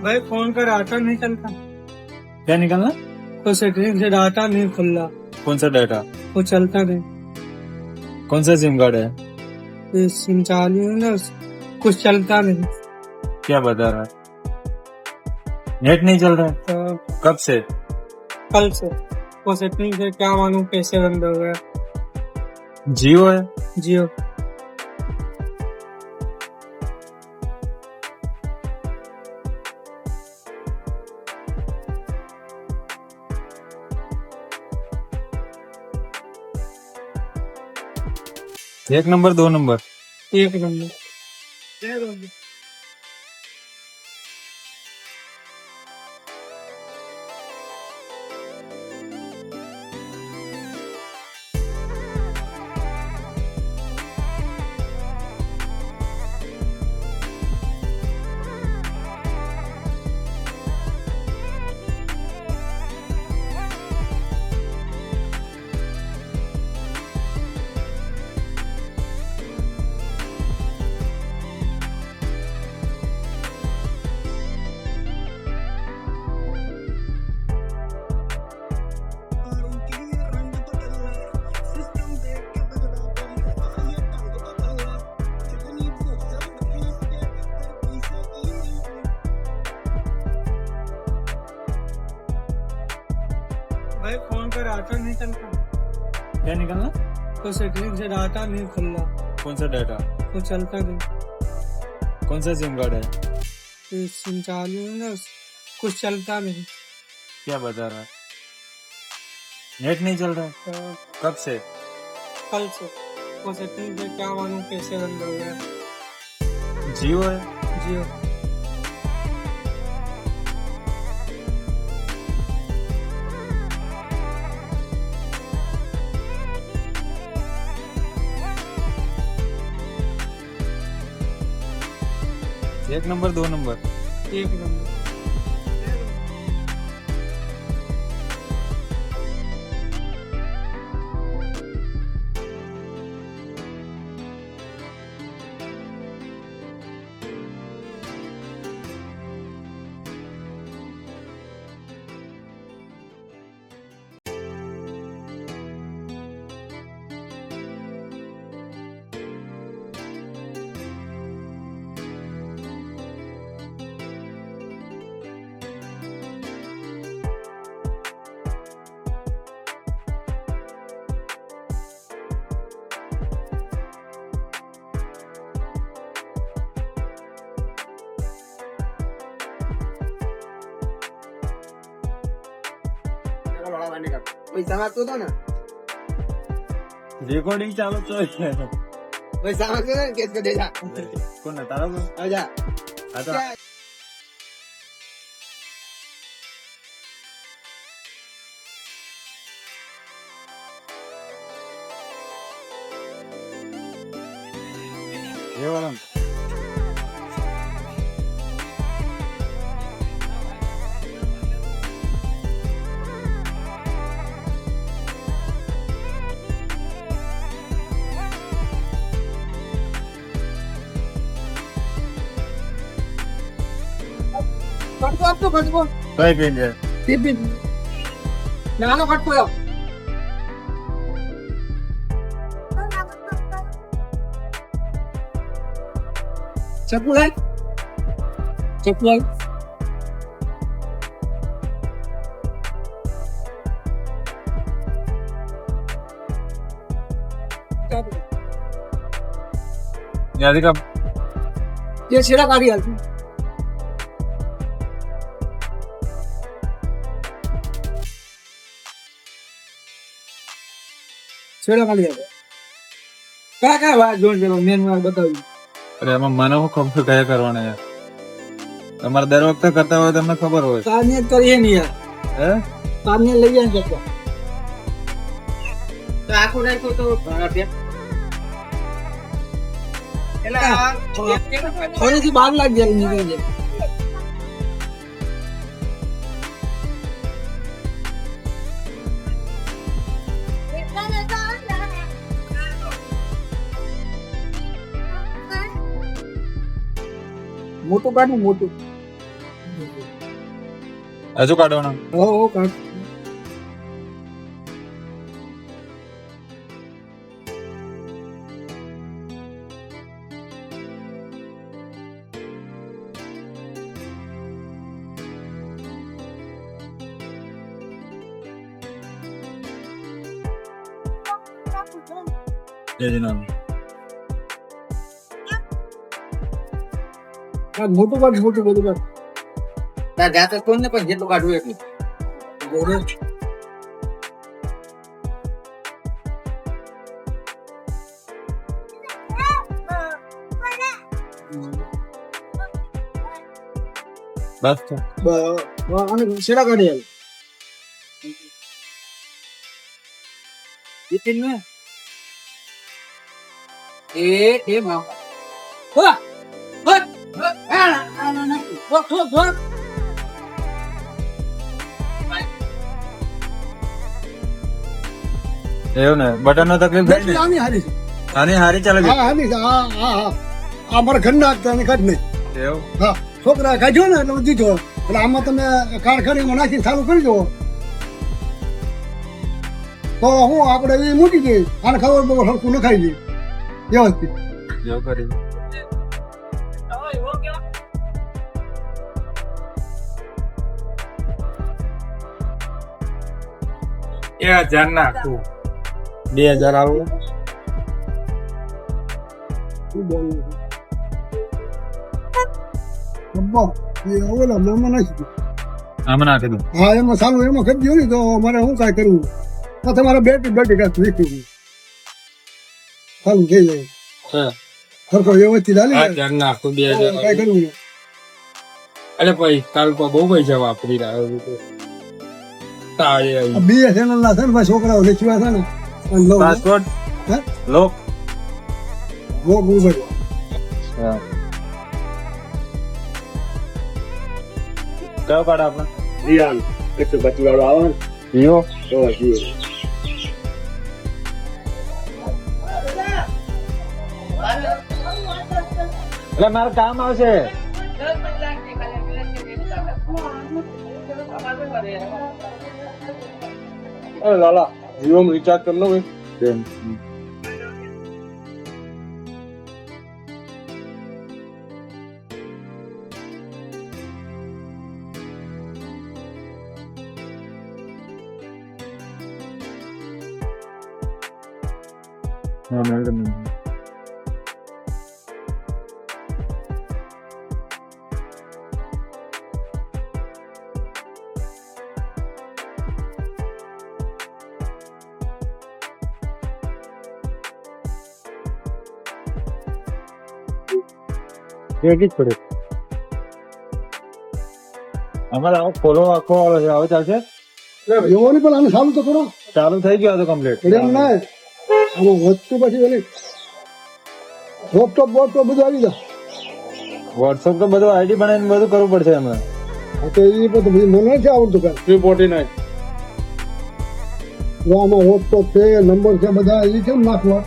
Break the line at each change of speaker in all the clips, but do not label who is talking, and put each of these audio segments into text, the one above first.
भाई फोन का डाटा नहीं चलता।
क्या निकलना?
तो सेटिंग से डाटा नहीं खुल रहा,
कौन सा डाटा?
वो चलता नहीं।
कौन सा सिम कार्ड है?
ये सिम चालू है ना, कुछ चलता नहीं।
क्या बता रहा है? नेट नहीं चल रहा है?
तो
कब से?
कल से वो सेटिंग से क्या मालूम कैसे बंद हो गया।
जियो है?
जियो।
एक नंबर दो नंबर?
एक नंबर। भाई फोन का डाटा नहीं चलता।
क्या निकलना?
तो सेटिंग से डाटा नहीं खुल रहा,
कौन सा डाटा?
वो चलता नहीं।
कौन सा सिम कार्ड है?
ये सिम चालू है ना, कुछ चलता नहीं।
क्या बता रहा है? नेट नहीं चल रहा है?
तो
कब से?
कल से वो सेटिंग से क्या मालूम कैसे बंद हो गया।
जियो है?
जियो।
एक नंबर दो नंबर?
एक नंबर।
પૈસા માંગતો હતો ને,
રેકોર્ડિંગ ચાલુ તો છે.
પૈસા માંગતો હતો ને, કેસ કરી દેજા.
કોને? તારા પર?
હવે જા.
આ તો એ વાળા ને.
ખર્ચો આપતો ખર્ચો.
કઈ કઈ જાય?
ટિફિન. નાનો ખર્ચો આવ્યો. ચપ્પુ લાય. ચપ્પુ લાય.
યાદી કા
જે છેડા કાઢી હાલતું. છેડા કાઢી હાલ. કયા કયા વાત જોઈ પેલો મેન વાત બતાવ્યું.
અરે એમાં મને હું ખબર કયા કરવાના યાર? તમારે દર વખતે કરતા હોય તમને ખબર હોય.
તારને જ કરીએ ને યાર.
હે?
તારને લઈ જાય ને ચપ્પુ. તો આખું નાખ્યું તો થોડીથી બહાર લાગી જાય નીકળી જાય. મોટું કાઢું મોટું
હજુ કાઢવાના
હો કાઢ
જય નામ
મોટું કાઢ મોટું બધું કાઢ
તાર જાતે કોણ ને પણ જેટલું કાઢવું એટલું
બસ તો
અને શેડા કાઢી આવે
જીતીન ને એ માં
વાહ
એવું ને બટન નો તકલીફ થાય ને
આની હારી છે
આની હારી ચાલે છે
હા હારી છે આ મારા ઘરના હતા કાઢ નહીં
એવું
હા છોકરા કાઢ્યો ને એટલે દીધો એટલે આમાં તમે કારખાનીમાં નાખીને ચાલુ કરી દો તો હું આપણે એ મૂકી દઈએ આને ખબર બહુ હરખું ન ખાઈ દઈએ વ્યવસ્થિત
એવું કરી એ 1000 નાખું 2000 આવું
ઓલા મેં નાખી દઉં
આમાં નાખી દઉં
હા એમાં સારું એમાં કરી દો ને તો મારે શું કાંઈ કરવું તો તમારે બેટી કાંઈ વીખી સારું થઈ જાય સરખો વ્યવસ્થિત હાલી જાય.
1000 નાખું
કાંઈ
2000
કરવું નહીં
અરે ભાઈ કાલ તો બહુ પૈસા વાપરી રહ્યો છું તારે
આ BSNL ના છે ને ભાઈ છોકરાઓ વેચવા છે ને અને લોક
પાસવર્ડ
હે?
લોક
લોક ઉભર
હા કયો કાર્ડ આપણે
રિયાન 125 વાળો આવે ને
વિવો
તો હજી
એટલે મારે કામ આવશે
અરે લાલા જીઓ માં રિચાર્જ કરી લો ભાઈ
હા મેડમ એક જ પડે અમારે આવો ફોલો આખો આવે છે હવે ચાલશે
એવો નહીં પણ આને સારું તો કરો
ચાલુ થઈ ગયો તો કમ્પ્લીટ
એટલે એમ ના આમાં વધતું પછી ઓલી લેપટોપ બોપટોપ બધું આવી જાય
વોટ્સઅપ તો બધું આઈડી બનાવીને બધું કરવું પડશે એમાં
હા તો એ બધું મને નથી આવડતું કાંઈ
349
જો આમાં લેપટોપ છે નંબર છે બધા એ કેમ નાખવા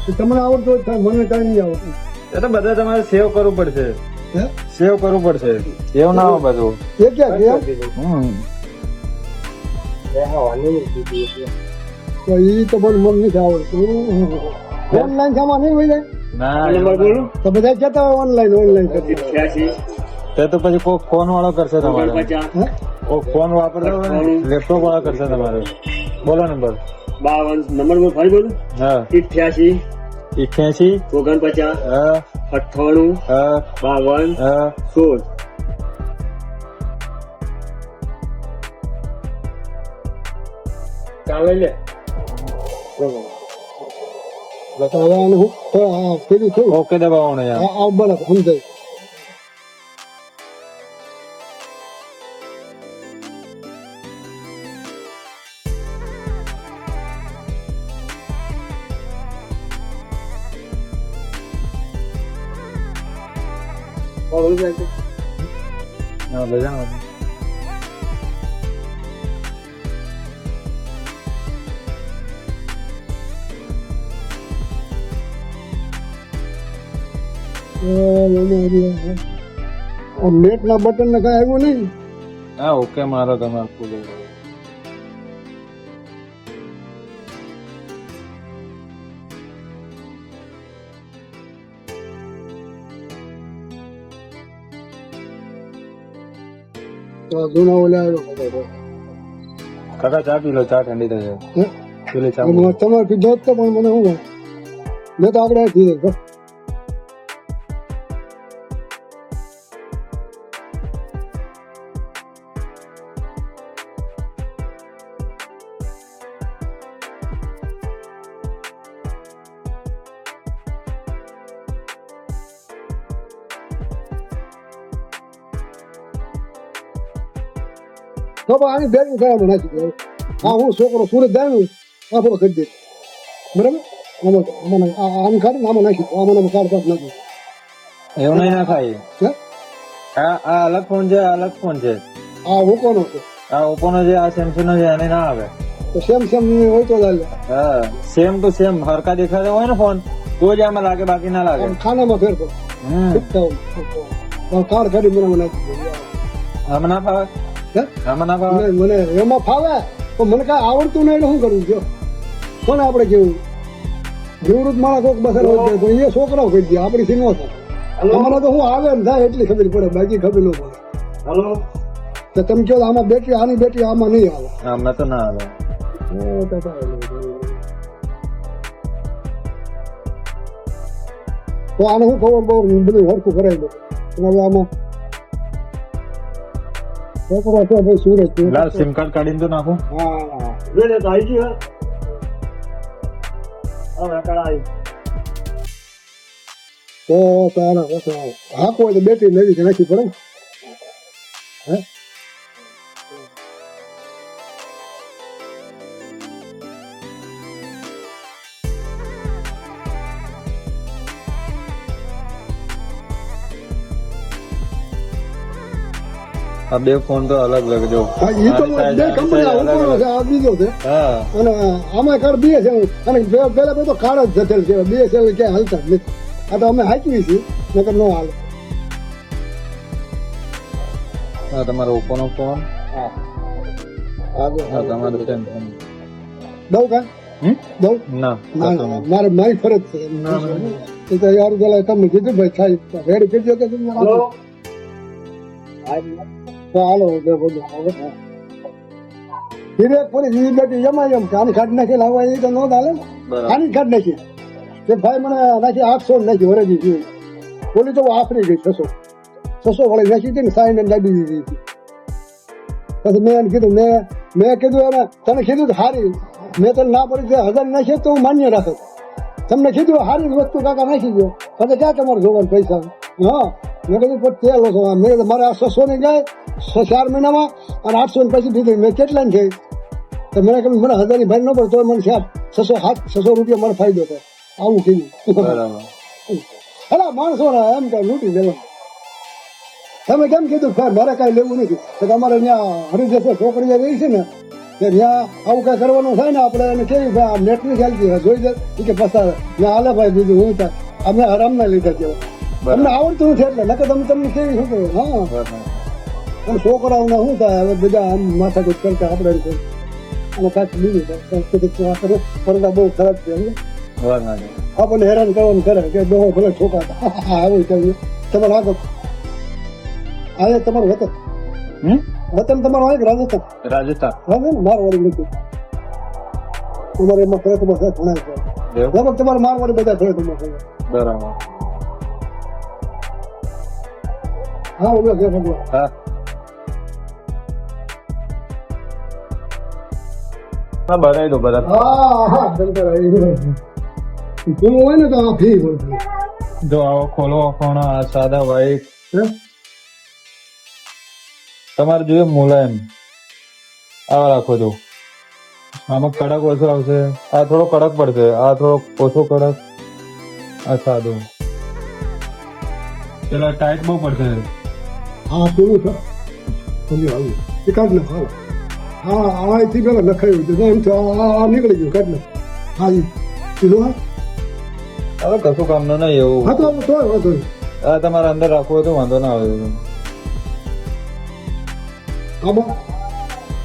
એ તમને આવડતું હોય તો મને કાંઈ નહીં આવડતું
એ તો બધા તમારે સેવ કરવું પડશે
હે
સેવ કરવું પડશે એવું ના આવે બધું
એ ક્યાં ગયા તો એ તો પણ મને નથી આવડતું ઓનલાઈન સામાન નહીં હોય જાય
ના
નંબર બોલું
તો બધા કહેતા હોય ઓનલાઈન કરતી
88
તે તો પછી કોઈ ફોન વાળો કરશે તમારે
50
હે
કોઈ ફોન વાપરતો હોય ને લેપટોપ વાળો કરશે તમારે બોલો નંબર
52 નંબર બોલ ફરી બોલું
હા
88
88
49
હા
98
હા
52
હા
16
ચાલે લે
તો હવે આને હું પેલું થયું
ઓકે દબાવવાનું યાર
આ બરાબર સમજાય
હા લઈ જાઓ
નેટ ના બટન ને કઈ આવ્યું નહીં
હા ઓકે મારો તમારે ફૂલ
તો જૂના ઓલા આવ્યો
કાકા ચા પી લો ચા ઠંડી થઈ જાય પેલી ચા
તમારે કીધો તો પણ મને શું મેં તો આપણે કીધું તો પણ આની ભેગું થયા નાખી દે હા હું છોકરો સુરત જાય આ પૂરો કરી દે બરાબર આમાં આમ કાઢી આમાં નાખી દો આમાં કાઢ કાઢ નાખી
એવું નહીં ના ખાય
હે
આ અલગ ફોન છે આ અલગ ફોન છે
આ ઓકોનો છે
આ ઓપ્પો નો છે આ સેમસંગ નો છે એને ના આવે
તો સેમ હોય તો ચાલે
હા સેમ ટુ સેમ હરકા દેખાતા હોય ને ફોન તો જ આમાં લાગે બાકી ના લાગે
આમ ખાનામાં ફેર પડે કાર્ડ કાઢી મને નાખી દે
આમાં ના ફાવે
હે
આમાં ના ફાવે
મને એમાં ફાવે પણ મને કાંઈ આવડતું નહીં એટલે શું કરવું જો કોને આપણે કેવું નિવૃત્ત માણસ કોઈક બસર હોય પણ એ છોકરાઓ કહી દે આપણી થી ન થાય અમારે તો હું આવે ને થાય એટલી ખબર પડે બાકી ખબર ન પડે
હલો
તો તમે કહો આમાં બેટરી આની બેટરી આમાં નહીં આવે
આમાં તો ના આવે
તો આને શું ખબર બહુ બધું હરખું કરાવી દો હવે આમાં છોકરો છે ભાઈ સુરત
લાલ સિમ કાર્ડ કાઢીને તો નાખું
હા
બે તો આવી ગયું હવે કરાવી
તો તારા હા કોઈ તો બેટરી નવી છે નાખી પડે હે
આ બે ફોન તો અલગ અલગ જો
હા એ તો બે કંપની ઉપરનો છે આ બીજો છે
હા
અને આમાં કાર્ડ બે છે અને પેલા બધો કાર્ડ જ જતેલ છે બે છે ક્યાંય હાલતા જ નથી આ તો અમે હાચવી છીએ નકર ન હાલે
હા તમારો ઓપ્પો નો ફોન હા તમારો સેમસંગ
દઉં કા દઉં
ના
ના મારે મારી ફરજ છે એ તો યાર પેલા તમને કીધું ભાઈ થાય રેડી કરી દો કે તમે
હલો
હાલો બધું ફરી બેટી જમાય એમ કે આની કાઢ નાખી લાવવા એ તો ન ચાલે ને આની કાઢ નાખી કે ભાઈ મને નાખી 800 નાખી વરેજી જેવી બોલી તો આફરી ગઈ 600 વાળી નાખી હતી ને સાઈને લાવી દીધી પછી મેં એને કીધું મેં કીધું એને તને કીધું હારી મેં તને ના પડી 1000 નાખી તો હું માન્ય રાખો તમને કીધું હારી વસ્તુ કાકા નાખી દો પછી ક્યાં તમારે જોવાનું પૈસા હા મેં કીધું પણ તેલ ઓછો મેં મારે 600 ની જાય 4 મહિનામાં અને 800 ની પછી દીધી મેં કેટલા ને થઈ તો મને કહ્યું મને 1000 ની ભાઈ ન પડે તો મને સાહેબ 600 રૂપિયા મારો ફાયદો થાય આવું કીધું
બરાબર
અલા માણસો એમ કે લૂંટી ગયેલો તમે કેમ કીધું મારે કાંઈ લેવું નથી તો તમારે ત્યાં હરિદેશ છોકરીઓ રહી છે ને ત્યાં આવું કઈ કરવાનું થાય ને આપણે એને કેવી ભાઈ આ નેટ ની ચાલતી જોઈ જાય કે પસાર ત્યાં હાલે ભાઈ બીજું હું થાય અમે આરામના લીધા કેવા અમને આવડતું નથી એટલે નકર તમને કેવી શું કહ્યું હા અને છોકરાઓને શું થાય હવે બધા આમ માથાકૂટ કરતા આપણે અને કાંઈક બીજું થાય પડદા બહુ ખરાબ છે આપણને હેરાન કરવાનું કરે કે દોહો ભલે છોકરા આવું કહ્યું તમારે આગળ અહીંયા તમારું વતન વતન તમારું હોય કે રાજસ્થાન
રાજસ્થાન
હા ને મારવાડી નથી તમારે એમાં પ્રયત્ન છે ઘણા છે લગભગ તમારે મારવાડી બધા પ્રયત્નો છે
બરાબર
હા ઓલો છે ભગવાન
હા ભરાઈ દો બધા
હા શંકર તું હોય ને તો આ ફી હોય
જો આવો ખોલો ફોન આ સાદા વ્હાઈટ તમારે જોઈએ મુલાયમ આવા રાખો છો આમાં કડક ઓછો આવશે આ થોડો કડક પડશે આ થોડો ઓછો કડક આ સાદો પેલા ટાઈટ બહુ પડશે
હા કેવું છે સમજો આવું એ કાઢ ને હાલ હા આથી પેલા લખાયું છે એમ તો આ નીકળી ગયું કાઢ ને હા કીધું હા
હવે કશું કામનું નહીં એવું
હા તો તોય વાંધો નહીં
આ તમારે અંદર રાખવું હોય તો વાંધો ના આવે
આમાં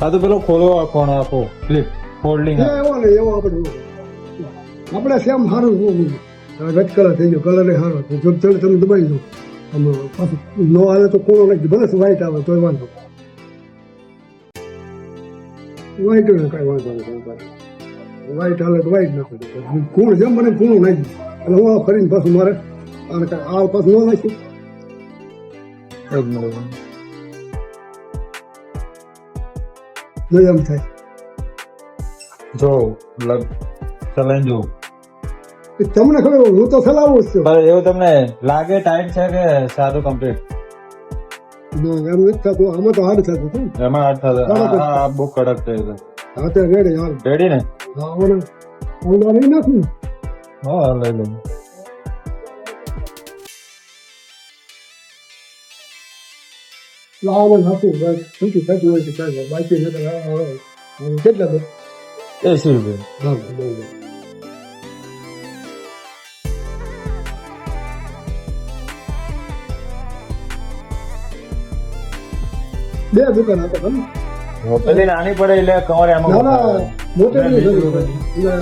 આ તો પેલો ખોલો કોણ આપો ક્લિપ ફોલ્ડિંગ
એવો ને એવો આપણે સેમ સારું રેડ કલર થઈ ગયો કલર સારો જો તમે દબાઈ દો આમાં પાછું નો આવે તો કોણો નાખી ભલે વ્હાઈટ આવે તો વાંધો વ્હાઈટ ને કઈ વાંધો નહીં વ્હાઈટ હાલે તો વ્હાઈટ નાખી દો કૂણ જેમ મને કૂણું નાખી એટલે હું આ ફરીને પાછું મારે અને આ પાછું ન નાખ્યું
એક મિનિટ
નહીં એમ થાય
જો ચલાઈ જો
એ તમને ખબર હું તો ચલાવું જ છું
એવું તમને લાગે ટાઈટ છે કે સાદું કમ્પ્લીટ
ના, એમ નથી થતું આમાં તો હાર્ડ થતું હતું
એમાં હાથ થશે આ બહુ કડક છે
હા તે રેડી હાલ
રેડી ને
હા ઓલા નહીં નાખું
હા લઈ લો
લાવવાનું હતું બસ ઠીક થતું હોય તો ચાલે બાકી નથી કેટલા દો
80 રૂપિયા
બે દુકાન હતા બને
પેલી નાની પડે એટલે કમરે
ના ના
આમાં
મોટી નહીં થતી. એટલે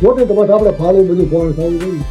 મોટી તો બસ આપણે ફાળું બધું ફોન થવું જોઈએ